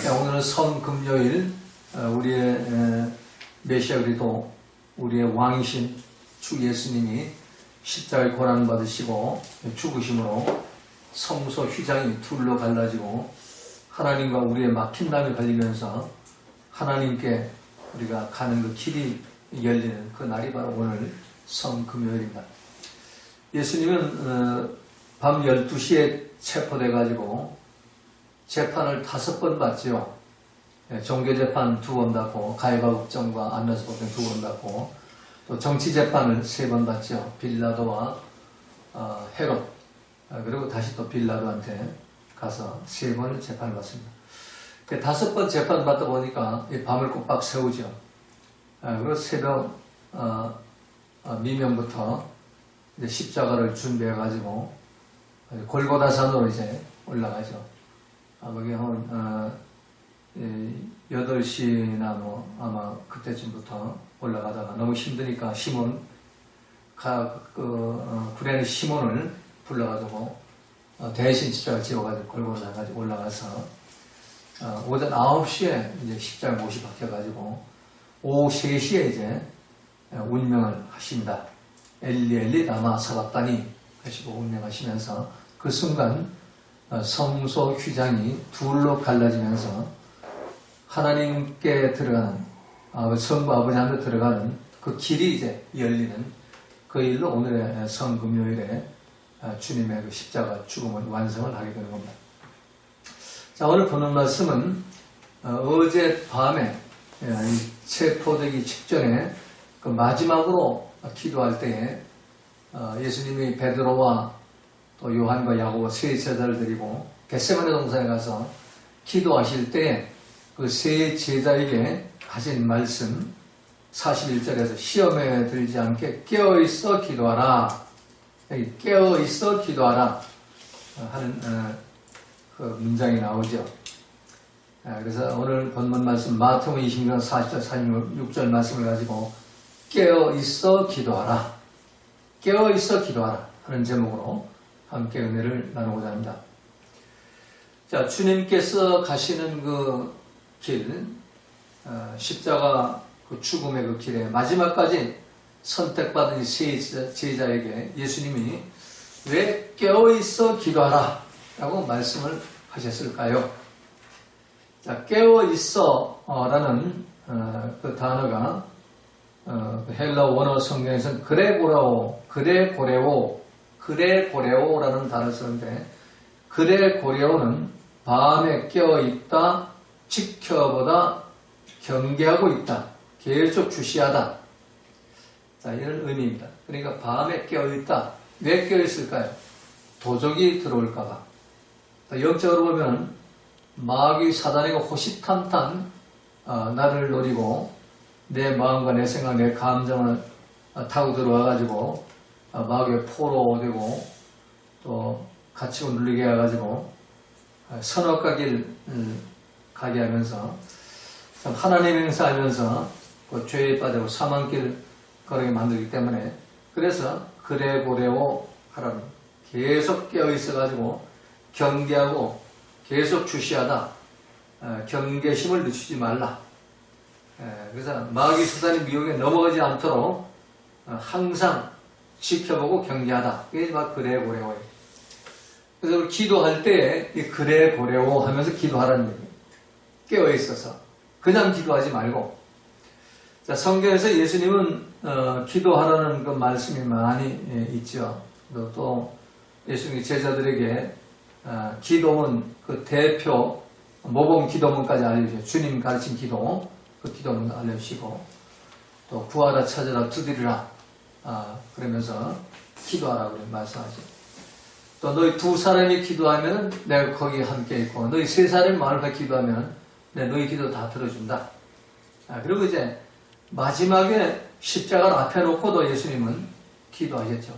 오늘은 성금요일, 우리의 메시아 그리스도 우리의 왕이신 주 예수님이 십자가에 고난받으시고 죽으심으로 성소 휘장이 둘로 갈라지고 하나님과 우리의 막힌 담이 걸리면서 하나님께 우리가 가는 그 길이 열리는 그 날이 바로 오늘 성금요일입니다. 예수님은 밤 12시에 체포돼가지고 재판을 5번 받지요. 종교재판 2번 받고 가이바국정과 안나스법정 2번 받고 또 정치재판을 3번 받죠. 빌라도와 헤롯, 그리고 다시 또 빌라도한테 가서 3번을 재판을 받습니다. 5번 재판 받다 보니까 밤을 꼬박 새우죠. 그리고 새벽 미명부터 이제 십자가를 준비해가지고 골고다산으로 이제 올라가죠. 거기 한 8시나 뭐 아마 그때쯤부터 올라가다가 너무 힘드니까 시몬 구레네 시몬을 불러가지고 대신 십자가 지어가지고 골고다산까지 올라가서 오전 9시에 이제 십자가 못이 박혀가지고 오후 3시에 이제 운명을 하십니다. 엘리 엘리 라마 사박다니 하시고 운명하시면서 그 순간 성소 휘장이 둘로 갈라지면서 하나님께 들어가는 성부 아버지한테 들어가는 그 길이 이제 열리는 그 일로 오늘의 성금요일에 주님의 그 십자가 죽음을 완성을 하게 되는 겁니다. 자, 오늘 보는 말씀은 어제 밤에 체포되기 직전에 그 마지막으로 기도할 때에 예수님이 베드로와 또 요한과 야고보 세 제자를 데리고 겟세마네 동산에 가서 기도하실 때 그 세 제자에게 하신 말씀 41절에서 시험에 들지 않게 깨어있어 기도하라, 깨어있어 기도하라 하는 그 문장이 나오죠. 그래서 오늘 본문 말씀 마태복음 26장 40절 46절 말씀을 가지고 깨어있어 기도하라, 깨어있어 기도하라 하는 제목으로 함께 은혜를 나누고자 합니다. 자, 주님께서 가시는 그 길, 십자가 그 죽음의 그 길에 마지막까지 선택받은 세 제자에게 예수님이 왜 깨어있어 기도하라 라고 말씀을 하셨을까요? 자, 깨어있어 라는 그 단어가 헬라 원어 성경에서는 그레고레오 라는 단어를 쓰는데, 그레고레오는 밤에 깨어있다, 지켜보다, 경계하고 있다, 계속 주시하다. 자, 이런 의미입니다. 그러니까 밤에 깨어있다. 왜 깨어있을까요? 도적이 들어올까봐. 영적으로 보면 마귀 사단이가 호시탐탐 나를 노리고 내 마음과 내 생각, 내 감정을 타고 들어와가지고 마귀의 포로 되고 또 갇히고 눌리게 해가지고 선악과 길 가게 하면서 참 하나님 행사하면서 그 죄에 빠지고 사망길 걸어게 만들기 때문에, 그래서 그레고레오 하라는, 계속 깨어있어가지고 경계하고 계속 주시하다, 경계심을 늦추지 말라. 그래서 마귀 사단의 미혹에 넘어가지 않도록 항상 지켜보고 경계하다. 이게 막 그레고레오예요. 그래서 기도할 때에 이 그레고레오 하면서 기도하라는 얘기예요. 깨어있어서 그냥 기도하지 말고. 자, 성경에서 예수님은 기도하라는 그 말씀이 많이 있죠. 또 예수님이 제자들에게 기도문 그 대표 모범 기도문까지 알려주죠. 주님 가르친 기도, 그 기도문 알려주시고, 또 구하라 찾으라 두드리라 그러면서 기도하라고 말씀하죠. 또 너희 2사람이 기도하면 내가 거기 함께 있고, 너희 3사람이 마음을 기도하면 내가 너희 기도 다 들어준다. 그리고 이제 마지막에 십자가를 앞에 놓고도 예수님은 기도하셨죠.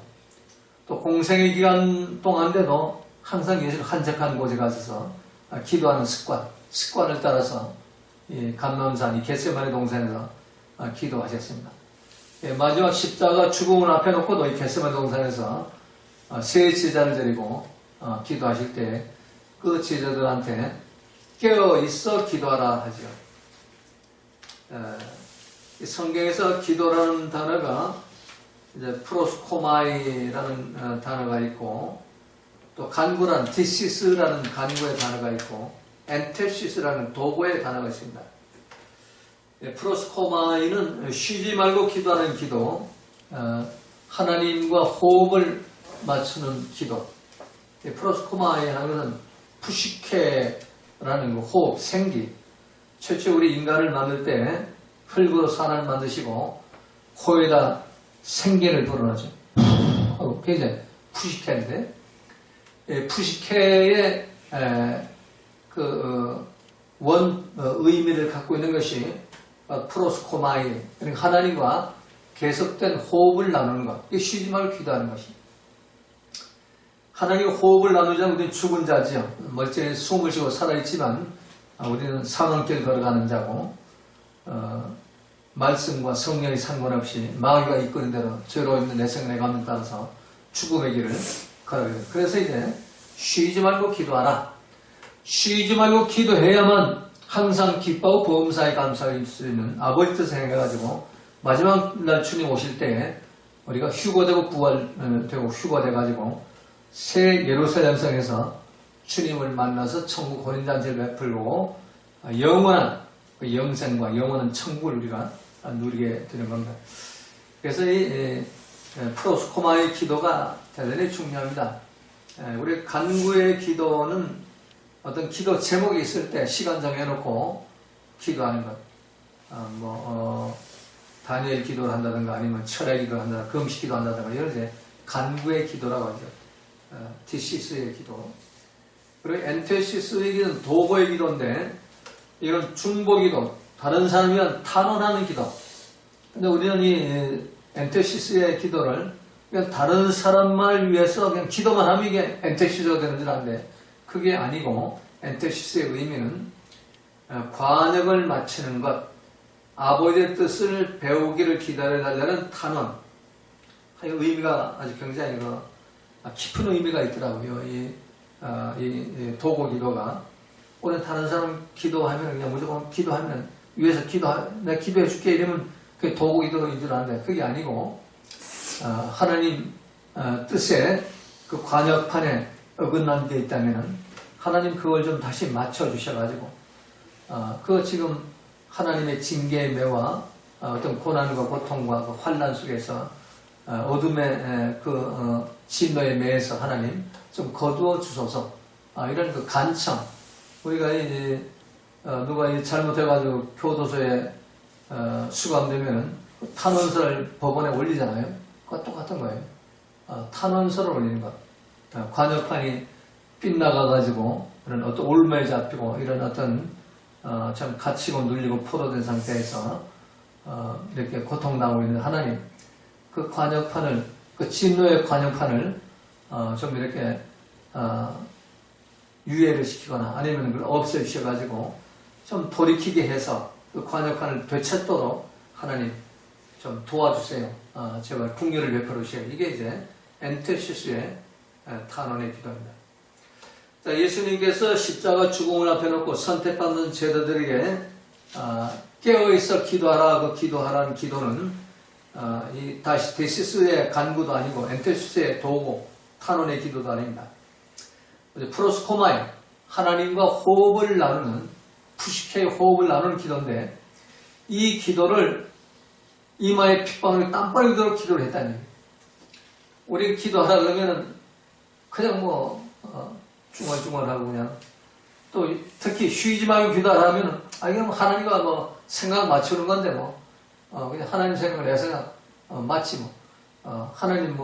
또 공생의 기간 동안에도 항상 예수님 한적한 곳에 가셔서 기도하는 습관을 따라서 이 감람산, 이 겟세마네 동산에서 기도하셨습니다. 마지막 십자가 죽음을 앞에 놓고도 이 겟세마네 동산에서 세 제자를 데리고 기도하실 때 그 제자들한테 깨어 있어 기도하라 하죠. 성경에서 기도라는 단어가 이제 프로스코마이라는 단어가 있고, 또 간구란 디시스라는 간구의 단어가 있고, 엔테시스라는 도구의 단어가 있습니다. 프로스코마이는 쉬지 말고 기도하는 기도, 하나님과 호흡을 맞추는 기도. 프로스코마이 하는 것은 푸시케라는 그 호흡, 생기. 최초 우리 인간을 만들 때 흙으로 사람을 만드시고 코에다 생기를 불어넣죠. 그게 이제 푸시케인데, 푸시케의 의미를 갖고 있는 것이 프로스코마이, 그러니까 하나님과 계속된 호흡을 나누는 것. 이게 쉬지 말고 기도하는 것이. 하나님과 호흡을 나누자면 우리는 죽은 자지요. 멀쩡히 숨을 쉬고 살아있지만 우리는 사망길 걸어가는 자고, 말씀과 성령이 상관없이 마귀가 이끄는 대로 죄로 있는 내 생각의 감에 따라서 죽음의 길을 걸어가게 됩니다. 그래서 이제 쉬지 말고 기도하라. 쉬지 말고 기도해야만 항상 기뻐하고 범사에 감사할 수 있는 아버지 뜻을 생각해가지고 마지막 날 주님 오실 때 우리가 휴거되고 부활되고 휴거돼가지고 새 예루살렘 성에서 주님을 만나서 천국 혼인잔치를 베풀고 영원한 그 영생과 영원한 천국을 우리가 누리게 되는 겁니다. 그래서 이 프로스코마의 기도가 대단히 중요합니다. 우리 간구의 기도는 어떤 기도 제목이 있을 때 시간 정해놓고 기도하는 것, 다니엘 기도를 한다든가 아니면 철야 기도를 한다든가 금식 기도 한다든가 이런 이제 간구의 기도라고 하죠. 디시스의 기도. 그리고 엔테시스의 기도는 도구의 기도인데 이건 중보 기도, 다른 사람이면 탄원하는 기도. 근데 우리는 이 엔테시스의 기도를 그냥 다른 사람을 위해서 그냥 기도만 하면 이게 엔테시스가 되는 줄 아는데 그게 아니고, 엔테시스의 의미는 관역을 맞추는 것, 아버지의 뜻을 배우기를 기다려달라는 탄원. 의미가 아주 굉장히 깊은 의미가 있더라고요. 이 도구 기도가. 오늘 다른 사람 기도하면 그냥 무조건 기도하면 위에서 내가 기도해 줄게 이러면 그게 도구 기도인 줄 아는데 그게 아니고, 하나님 뜻에 그 관역판에 어긋난 게 있다면은 하나님 그걸 좀 다시 맞춰 주셔가지고 그거 지금 하나님의 징계의 매와 어떤 고난과 고통과 그 환난 속에서 어둠의 진노의 매에서 하나님 좀 거두어 주소서. 이런 그 간청. 우리가 이제 누가 잘못해가지고 교도소에 수감되면 탄원서를 법원에 올리잖아요. 그거 똑같은 거예요. 탄원서를 올리는 것. 관역판이 빗나가가지고 그런 어떤 올무에 잡히고 이런 어떤 참 갇히고 눌리고 포로된 상태에서 이렇게 고통당하고 있는 하나님, 그 관역판을, 그 진노의 관역판을 좀 이렇게 유예를 시키거나 아니면 그걸 없애주셔가지고 좀 돌이키게 해서 그 관역판을 되찾도록 하나님 좀 도와주세요. 제발 긍휼을 베풀어 주세요. 이게 이제 엔테시스의 탄원의 기도입니다. 자, 예수님께서 십자가 죽음을 앞에 놓고 선택받는 제자들에게 깨어있어 기도하라, 그 기도하라는 기도는 이 다시 데시스의 간구도 아니고 엔테시스의 도구, 탄원의 기도도 아닙니다. 프로스코마이, 하나님과 호흡을 나누는, 푸시케의 호흡을 나누는 기도인데 이 기도를 이마에 핏방울이 땀방울이 도록 기도를 했다는 얘기예요. 우리 기도하라 그러면은 그냥 중얼중얼하고 그냥, 또 특히 쉬지 말고 기도하라면 이건 하나님과 생각 맞추는 건데 그냥 하나님 생각을 내 생각 맞지 하나님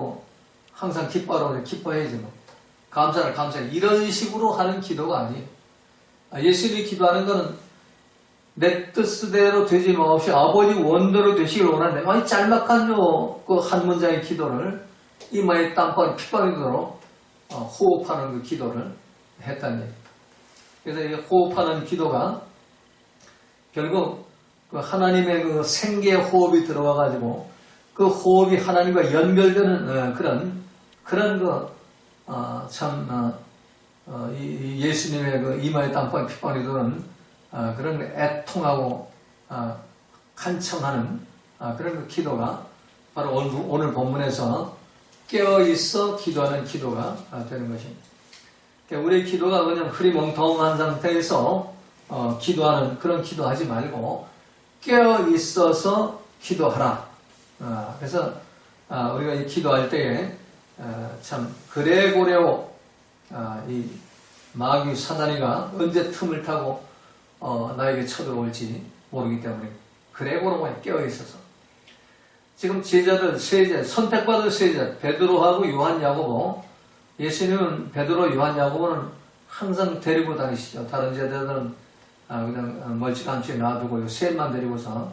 항상 기뻐하라고 기뻐해야지 감사를 감사해 이런 식으로 하는 기도가 아니에요. 예수님이 기도하는 거는 내 뜻대로 되지 마옵시 아버지 원대로 되시길 원하는데 이 짤막한 그 한 문장의 기도를 이마에 땀방울 핏방울이 호흡하는 그 기도를 했다는 얘기예요. 그래서 이 호흡하는 기도가 결국 그 하나님의 그 생계의 호흡이 들어와가지고 그 호흡이 하나님과 연결되는 그런 참 이 예수님의 그 이마에 땀방울 핏방울이 도는 그런 애통하고 간청하는 그런 그 기도가 바로 오늘 본문에서 깨어있어 기도하는 기도가 되는 것입니다. 그러니까 우리의 기도가 그냥 흐리멍텅한 상태에서 기도하는 그런 기도하지 말고 깨어있어서 기도하라. 그래서 우리가 이 기도할 때에 참 그레고레오 이 마귀 사단이가 언제 틈을 타고 나에게 쳐들어올지 모르기 때문에 그레고레오에 깨어있어서 지금 제자들 세자 선택받은 세자 베드로하고 요한 야고보 예수님은 베드로 요한 야고보는 항상 데리고 다니시죠. 다른 제자들은 그냥 멀찌감치 놔두고 셋만 데리고서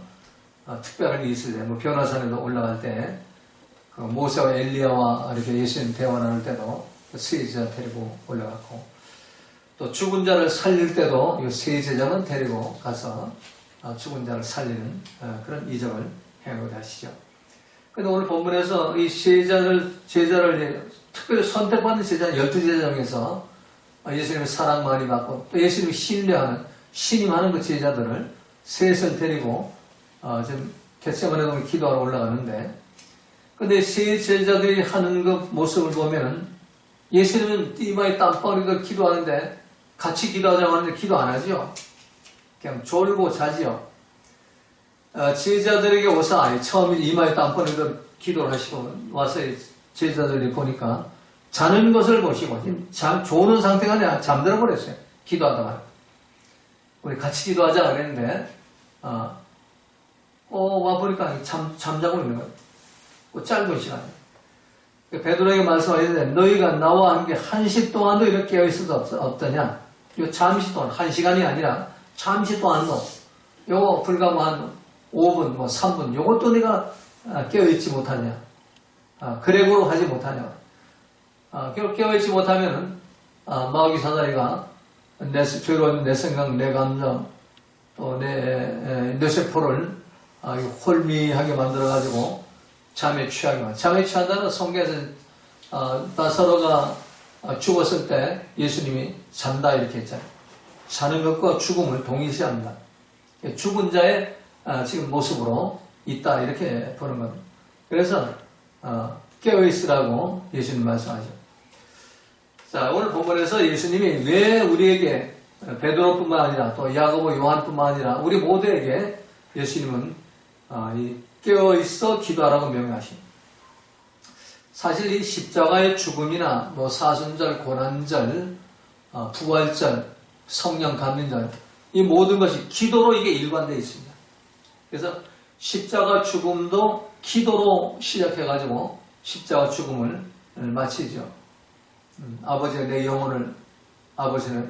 특별한 일이 있을 때 뭐 변화산에도 올라갈 때 그 모세와 엘리야와 이렇게 예수님 대화 나눌 때도 세 제자 데리고 올라갔고 또 죽은 자를 살릴 때도 이 세 제자는 데리고 가서 죽은 자를 살리는 그런 이적을 행하고 하시죠. 근데 오늘 본문에서 이 제자를 특별히 선택받은 제자 12제자 중에서 예수님의 사랑 많이 받고 또 예수님이 신뢰하는 신임하는 그 제자들을 셋을 데리고 지금 겟세마네 동에 기도하러 올라가는데 근데 세 제자들이 하는 그 모습을 보면은 예수님은 이마에 땀방울이 기도하는데 같이 기도하자고 하는데 기도 안 하죠. 그냥 졸고 자지요. 제자들에게 오사 처음에 이마에 땀방울이 기도를 하시고 와서 제자들이 보니까 자는 것을 보시고 조는 상태가 아니라 잠들어 버렸어요. 기도하다가 우리 같이 기도하자 그랬는데 와보니까 잠자고 있는 거예요. 짧은 시간에. 베드로에게 말씀하시는데 너희가 나와 함께 1시 동안도 이렇게 깨어있어도 없더냐? 요 잠시 동안 1시간이 아니라 잠시 동안도 요거 불과 뭐 한 5분, 뭐 3분 요것도 내가 깨어있지 못하냐? 그레고로 하지 못하냐? 깨어있지 못하면은 마귀 사다리가 죄로운 내 생각, 내 감정, 또 내 세포를 홀미하게 만들어가지고 잠에 취하게 만들어. 잠에 취한다는 성경에서 나사로가 죽었을 때 예수님이 잔다 이렇게 했잖아요. 자는 것과 죽음을 동일시합니다. 죽은 자의 지금 모습으로 있다 이렇게 보는 겁니다. 그래서 깨어있으라고 예수님 말씀하죠. 자, 오늘 본문에서 예수님이 왜 우리에게 베드로뿐만 아니라 또 야고보, 요한뿐만 아니라 우리 모두에게 예수님은 깨어있어 기도하라고 명령하십니다. 사실 이 십자가의 죽음이나 뭐 사순절, 고난절, 부활절, 성령 감림절 이 모든 것이 기도로 이게 일관되어 있습니다. 그래서 십자가 죽음도 기도로 시작해가지고 십자가 죽음을 마치죠. 아버지가 내 영혼을 아버지 손에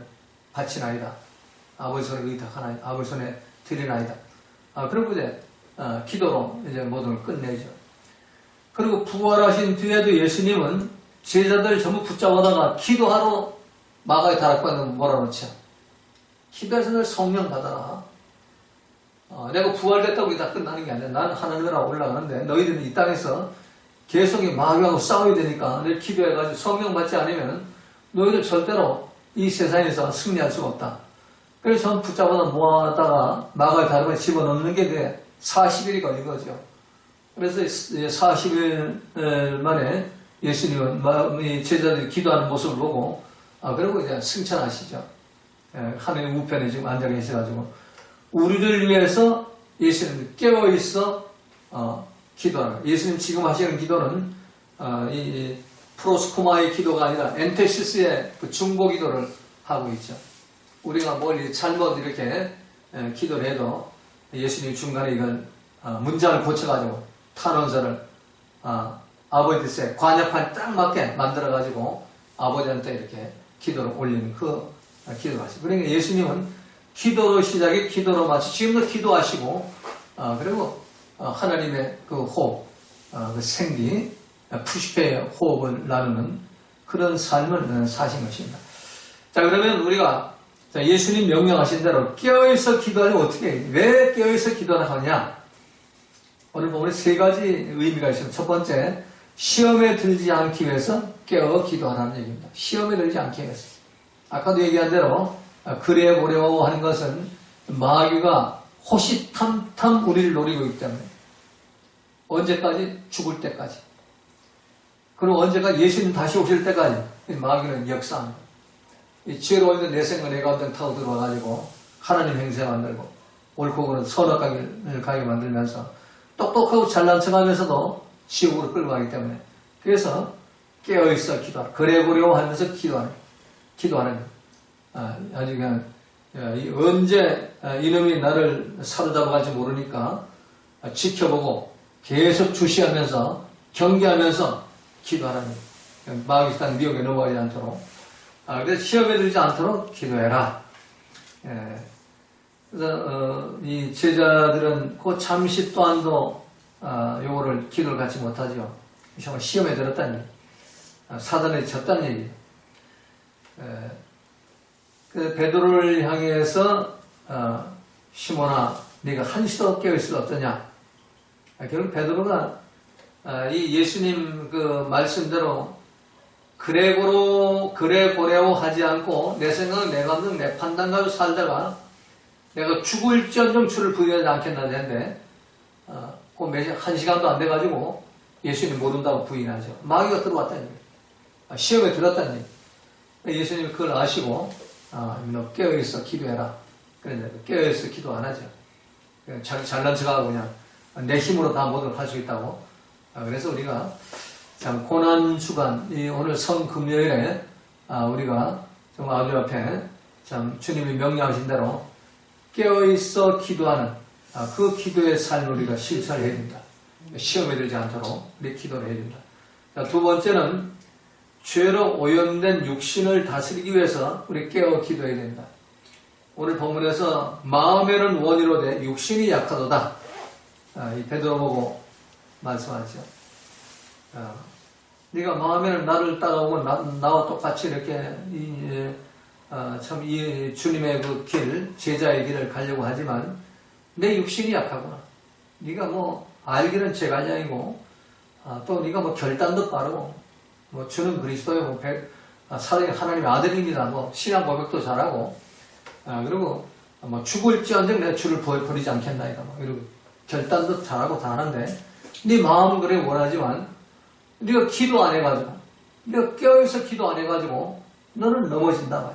바치나이다. 아버지 손에 의탁하나이다. 아버지 손에 드리나이다. 그리고 이제 기도로 이제 모든 걸 끝내죠. 그리고 부활하신 뒤에도 예수님은 제자들 전부 붙잡아다가 기도하러 마가의 다락방에 몰아놓죠. 기도해서 늘 성령 받아라. 내가 부활됐다고 다 끝나는 게 아니라 나는 하늘나라 올라가는데 너희들은 이 땅에서 계속 마귀하고 싸워야 되니까 늘 기도해가지고 성령 받지 않으면 너희들 절대로 이 세상에서 승리할 수가 없다. 그래서 전 붙잡아다 모아다가 마가의 다락방에 집어넣는 게 돼. 40일이 걸린 거죠. 그래서 40일 만에 예수님은 제자들이 기도하는 모습을 보고 그리고 이제 승천하시죠. 하늘의 우편에 지금 앉아 계셔가지고 우리를 위해서 예수님 깨어있어 기도하는 거예요. 예수님 지금 하시는 기도는 이 프로스코마의 기도가 아니라 엔테시스의 그 중보 기도를 하고 있죠. 우리가 뭘 잘못 이렇게 기도를 해도 예수님 중간에 이걸 문장을 고쳐가지고 탄원서를 아버지 뜻에 관역판 딱 맞게 만들어가지고 아버지한테 이렇게 기도를 올리는 그 기도를 하시고 그러니까 예수님은 기도로 시작해 기도로 마치 지금도 기도하시고 그리고 하나님의 그 호흡, 그 생기, 푸시페의 호흡을 나누는 그런 삶을 사신 것입니다. 자 그러면 우리가 예수님 명령하신 대로 깨어있어 기도하면 어떻게 해? 왜 깨어있어 기도를 하냐? 오늘 보면 세 가지 의미가 있습니다. 첫 번째, 시험에 들지 않기 위해서 깨어 기도하라는 얘기입니다. 시험에 들지 않기 위해서. 아까도 얘기한 대로 그래 보려고 하는 것은 마귀가 호시탐탐 우리를 노리고 있기 때문에 언제까지? 죽을 때까지. 그리고 언제까 예수님 다시 오실 때까지 마귀는 역사합니다. 이 죄로 있는 내 생각 내 감정 타고 들어와가지고 하나님 행세 만들고 옳고 그른 선악을 가게 만들면서 똑똑하고 잘난 척하면서도 지옥으로 끌고 가기 때문에 그래서 깨어있어 기도하라. 그래 보려고 하면서 기도하는 아주 그냥 언제 이놈이 나를 사로잡아갈지 모르니까 지켜보고 계속 주시하면서 경계하면서 기도하라는 마귀 딱 미혹에 넘어가지 않도록 그래서 시험에 들지 않도록 기도해라. 그래서 이 제자들은 그 잠시 또한도 요거를 기도를 갖지 못하죠. 시험에 들었다는 얘기. 사단에 졌다는 얘기. 그 베드로를 향해서 시몬아 네가 한시도 깨어있을 수 없더냐. 결국 베드로가 이 예수님 그 말씀대로 그래 보려고 하지 않고 내 생각, 내 감정, 내 판단 가지고 살다가 내가 죽을지언정 주를 부인하지 않겠나 했는데 그 한 시간도 안 돼가지고 예수님 모른다고 부인하죠. 마귀가 들어왔다는 얘기예요. 시험에 들었다는 얘기예요. 예수님이 그걸 아시고 너 깨어있어 기도해라. 그런데 깨어있어 기도 안 하죠. 자기 잘난 척하고 그냥 내 힘으로 다 모든 걸 할 수 있다고. 그래서 우리가 참 고난 주간 오늘 성금요일에 우리가 정말 아주 앞에 참 주님이 명령하신 대로 깨어있어 기도하는 그 기도의 삶을 우리가 실천을 해야 된다. 시험에 들지 않도록 우리 기도를 해야 된다. 두 번째는 죄로 오염된 육신을 다스리기 위해서 우리 깨어 기도해야 된다. 오늘 본문에서 마음에는 원이로되 육신이 약하도다. 이 베드로 보고 말씀하죠. 네가 마음에는 나를 따라오고 나와 똑같이 이렇게 참 이 주님의 그 길, 제자의 길을 가려고 하지만 내 육신이 약하구나. 네가 뭐 알기는 제갈량이고 또 네가 뭐 결단도 빠르고 뭐 주는 그리스도의 뭐 사랑의 하나님의 아들입니다. 뭐 신앙 고백도 잘하고 그리고 뭐 죽을지언정 내가 주를 버리지 않겠나이다. 뭐 이러고 결단도 잘하고 다 하는데 네 마음은 그래 원하지만 네가 기도 안 해가지고 네가 깨어있어 기도 안 해가지고 너는 넘어진다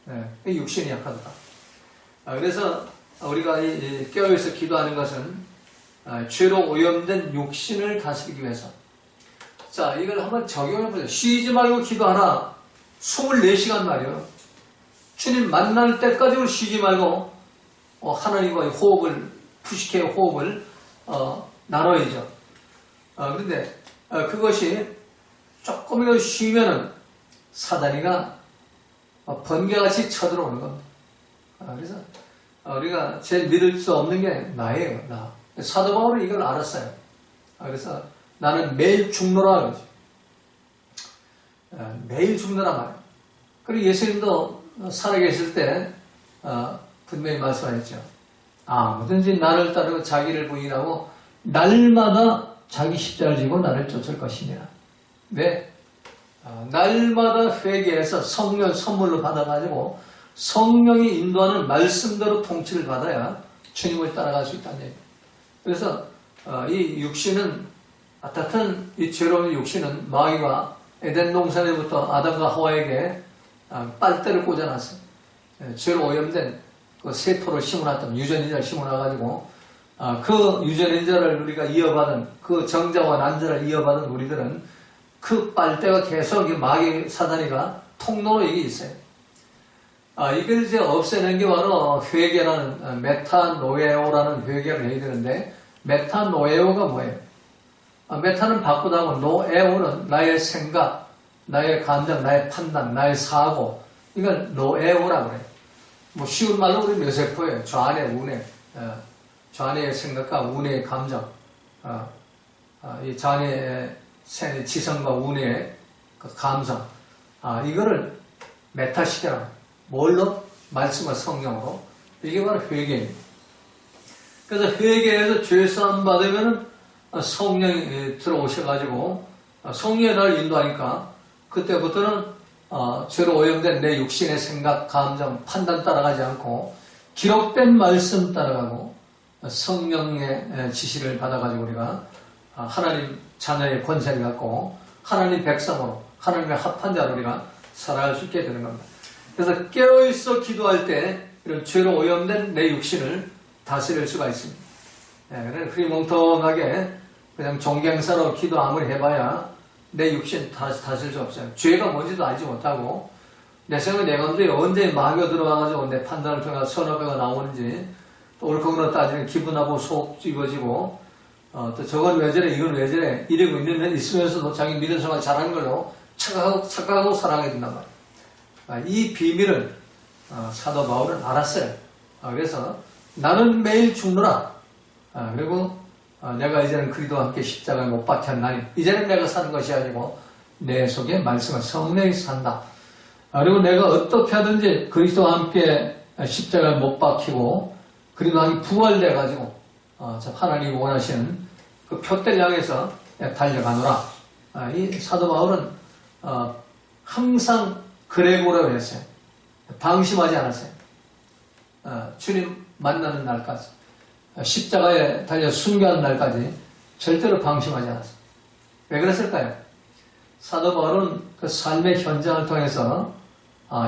말이야. 육신이 약하다. 그래서 우리가 깨어있어 기도하는 것은 죄로 오염된 육신을 다스리기 위해서. 자, 이걸 한번 적용해보세요. 쉬지 말고 기도하라. 24시간 말이요. 주님 만날 때까지 쉬지 말고 하나님과의 호흡을 푸시케의 호흡을 나눠야죠. 그런데 그것이 조금이라도 쉬면은 사단이가 번개같이 쳐들어오는 겁니다. 그래서 우리가 제일 믿을 수 없는 게 나예요. 나. 사도 바울은 이걸 알았어요. 그래서 나는 매일 죽노라 그러죠. 매일 죽노라 말이에요. 그리고 예수님도 살아계실 때 분명히 말씀하셨죠. 아무든지 나를 따르고 자기를 부인하고 날마다 자기 십자가를 지고 나를 쫓을 것이니라. 왜? 날마다 회개해서 성령 선물로 받아가지고 성령이 인도하는 말씀대로 통치를 받아야 주님을 따라갈 수 있다는 얘기예요. 그래서 이 육신은 같은 이 죄로운 육신은 마귀가 에덴 동산에부터 아담과 하와에게 빨대를 꽂아놨어요. 죄로 오염된 그 세포를 심어놨던 유전인자를 심어놔가지고 그 유전인자를 우리가 이어받은 그 정자와 난자를 이어받은 우리들은 그 빨대가 계속 마귀 사단이가 통로로 이게 있어요. 이걸 이제 없애는 게 바로 회개라는 메타노에오라는 회개를 해야 되는데 메타노에오가 뭐예요? 메타는 바꾸다고 노에오는 나의 생각, 나의 감정, 나의 판단, 나의 사고 이걸 노에오라고 그래요. 뭐 쉬운 말로 우리 뇌세포예요. 좌뇌, 우뇌, 좌뇌의 생각과 우뇌의 감정, 이 좌뇌의 지성과 우뇌의 그 감성, 이거를 메타시켜라. 뭘로? 말씀과 성령으로. 이게 바로 회개입니다. 그래서 회개해서 죄사함 받으면 성령이 들어오셔가지고 성령이 나를 인도하니까 그때부터는 죄로 오염된 내 육신의 생각, 감정, 판단 따라가지 않고 기록된 말씀 따라가고 성령의 지시를 받아가지고 우리가 하나님 자녀의 권세를 갖고 하나님 백성으로 하나님의 합한 자로 우리가 살아갈 수 있게 되는 겁니다. 그래서 깨어있어 기도할 때 이런 죄로 오염된 내 육신을 다스릴 수가 있습니다. 그래서 흐리멍텅하게 그냥 종갱사로 기도 아무리 해봐야 내 육신 다스릴 수 없어요. 죄가 뭔지도 알지 못하고 내 생각, 내 감정이 언제 마귀가 들어와가지고 내 판단을 통해서 선악과가 나오는지 또 옳고 따지면 기분하고 속 찌워지고 또 저건 왜 저래 이건 왜 저래 이러고 있으면서도 자기 믿음 생활 잘하는 걸로 착각하고 살아가게 된단 말이에요. 이 비밀을 사도 바울은 알았어요. 그래서 나는 매일 죽노라. 그리고 내가 이제는 그리스도와 함께 십자가에 못 박혔나니 이제는 내가 사는 것이 아니고 내 속에 말씀은 성령이 산다. 그리고 내가 어떻게 하든지 그리스도와 함께 십자가에 못 박히고 그리스도와 함께 부활돼가지고 하나님이 원하시는 그 표대를 향해서 달려가노라. 이 사도 바울은 항상 그레고라고 했어요. 방심하지 않았어요. 주님 만나는 날까지 십자가에 달려 순교하는 날까지 절대로 방심하지 않았어요. 왜 그랬을까요? 사도 바울은 그 삶의 현장을 통해서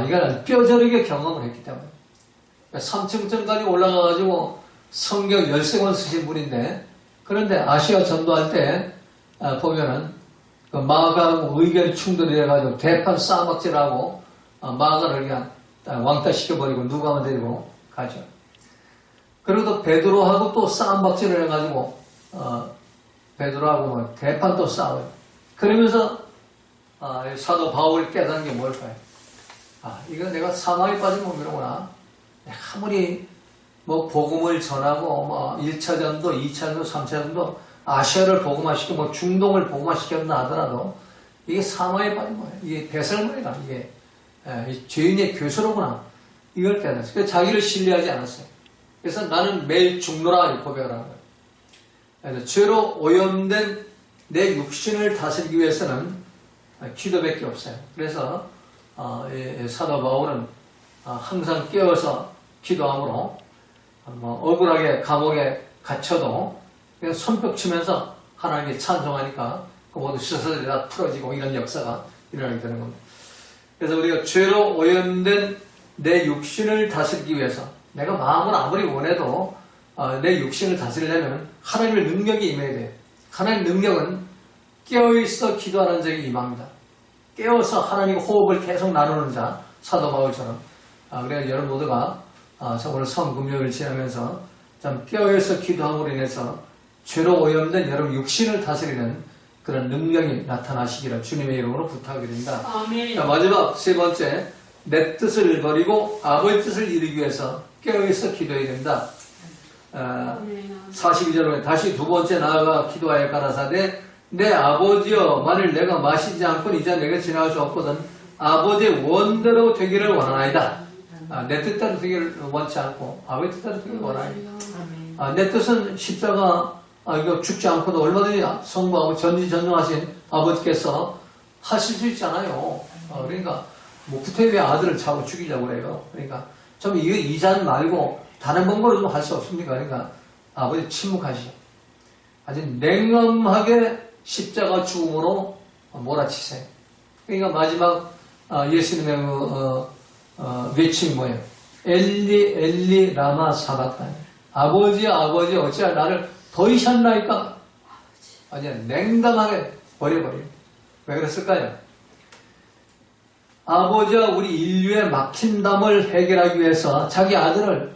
이걸 아주 뼈저리게 경험을 했기 때문에 3층까지 올라가가지고 성경 13권 쓰신 분인데 그런데 아시아 전도할 때 보면은 그 마가하고 의견 충돌이 돼가지고 대판 싸움박질하고 마가를 그냥 왕따시켜버리고 누가만 데리고 가죠. 그리고 또 베드로하고 또 싸움박질을 해가지고 베드로하고 뭐 대판 또 싸워요. 그러면서 사도 바울이 깨닫는 게 뭘까요? 이거 내가 사망에 빠진 몸이로구나. 아무리 뭐 복음을 전하고 뭐 1차 전도, 2차 전도, 3차 전도 아시아를 복음화시키고 뭐 중동을 복음화시켰나 하더라도 이게 사망에 빠진 거예요. 이게 배설물이다. 이게 죄인의 교수로구나. 이걸 깨닫았어요. 그래서 자기를 신뢰하지 않았어요. 그래서 나는 매일 죽노라 고백을 하는 거예요. 그래서 죄로 오염된 내 육신을 다스리기 위해서는 기도밖에 없어요. 그래서 사도 바울은 항상 깨어서 기도함으로 억울하게 감옥에 갇혀도 그냥 손뼉 치면서 하나님께 찬송하니까 그 모든 시설들이 다 풀어지고 이런 역사가 일어나게 되는 겁니다. 그래서 우리가 죄로 오염된 내 육신을 다스리기 위해서 내가 마음을 아무리 원해도 내 육신을 다스리려면 하나님의 능력이 임해야 돼요. 하나님의 능력은 깨어있어 기도하는 자에게 임합니다. 깨어서 하나님과 호흡을 계속 나누는 자, 사도 바울처럼. 그래서 여러분 모두가 오늘 성금요일 지나면서 좀 깨어있어 기도함으로 인해서 죄로 오염된 여러분 육신을 다스리는 그런 능력이 나타나시기를 주님의 이름으로 부탁드립니다. 아멘. 마지막 세 번째, 내 뜻을 버리고 아버지 뜻을 이루기 위해서 깨어있어 기도해야 된다. 42절에 다시 두 번째 나아가 기도하여 가라사대 내 아버지여 만일 내가 마시지 않고는 이제 내가 지나갈 수 없거든 아버지의 원대로 되기를 원하나이다. 내 뜻대로 되기를 원치 않고 아버지 뜻대로 되기를 원하나이다. 내 뜻은 십자가 이거 죽지 않고도 얼마든지 성부하고 전지전능하신 아버지께서 하실 수 있잖아요. 그러니까 뭐 구태의 아들을 자고 죽이려고 그래요. 그러니까 좀 이거 이잔 말고 다른 방법으로 좀 할 수 없습니까? 그러니까 아버지 침묵하시죠. 아주 냉엄하게 십자가 죽음으로 몰아치세요. 그러니까 마지막 예수님의 외침이 뭐예요? 엘리 엘리 라마 사바타니 아버지 아버지 어찌하여 나를 버리셨나이까? 아니 냉담하게 버려버려요. 왜 그랬을까요? 아버지와 우리 인류의 막힌 담을 해결하기 위해서 자기 아들을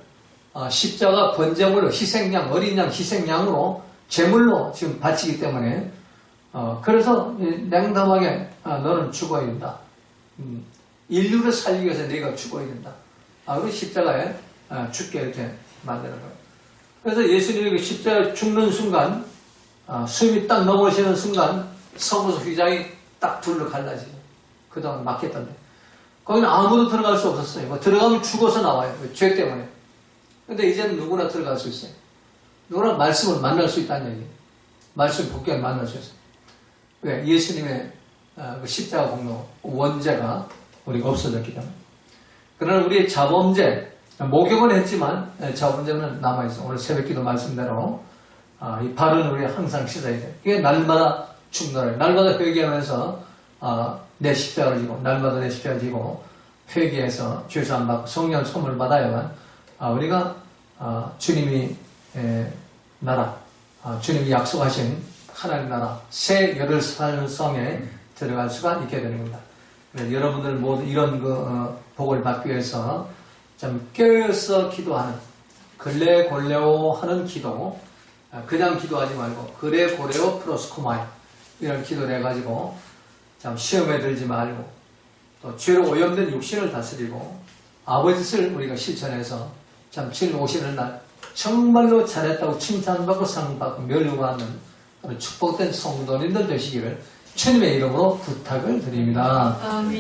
십자가 번제물로 희생양, 어린 양 희생양으로 제물로 지금 바치기 때문에 그래서 냉담하게 너는 죽어야 된다. 인류를 살리기 위해서 네가 죽어야 된다. 그리고 십자가에 죽게 이렇게 만드는 거예요. 그래서 예수님이 그 십자가에 죽는 순간 숨이 딱 넘어지는 순간 성소 휘장이 딱 둘로 갈라지죠. 그동안 막혔던데 거기는 아무도 들어갈 수 없었어요. 뭐 들어가면 죽어서 나와요. 죄 때문에. 근데 이제는 누구나 들어갈 수 있어요. 누구나 말씀을 만날 수 있다는 얘기예요. 말씀 복귀를 만날 수 있어요. 왜? 예수님의 그 십자가 공로 원죄가 우리가 없어졌기 때문에. 그러나 우리의 자범죄, 목욕은 했지만 자범죄는 남아있어. 오늘 새벽기도 말씀대로 이 발은 우리가 항상 씻어야 돼. 이게 날마다 충돌해. 날마다 회개하면서 내 십자가를 지고 날마다 내 십자가를 지고 회개해서 죄사함 받고 성령 선물 받아야만 우리가 주님이 나라, 주님이 약속하신 하나님 나라 새 예루살렘성에 들어갈 수가 있게 되는 겁니다. 그래서 여러분들 모두 이런 복을 받기 위해서 좀 깨어서 기도하는 근래 골레오 하는 기도, 그냥 기도하지 말고 그래 고레오 프로스코마이 이런 기도를 해가지고 참 시험에 들지 말고 또 죄로 오염된 육신을 다스리고 아버지 뜻을 우리가 실천해서 참 주님 오시는 날 정말로 잘했다고 칭찬받고 상받고 멸류관하는 축복된 성도님들 되시기를 주님의 이름으로 부탁을 드립니다. 아멘.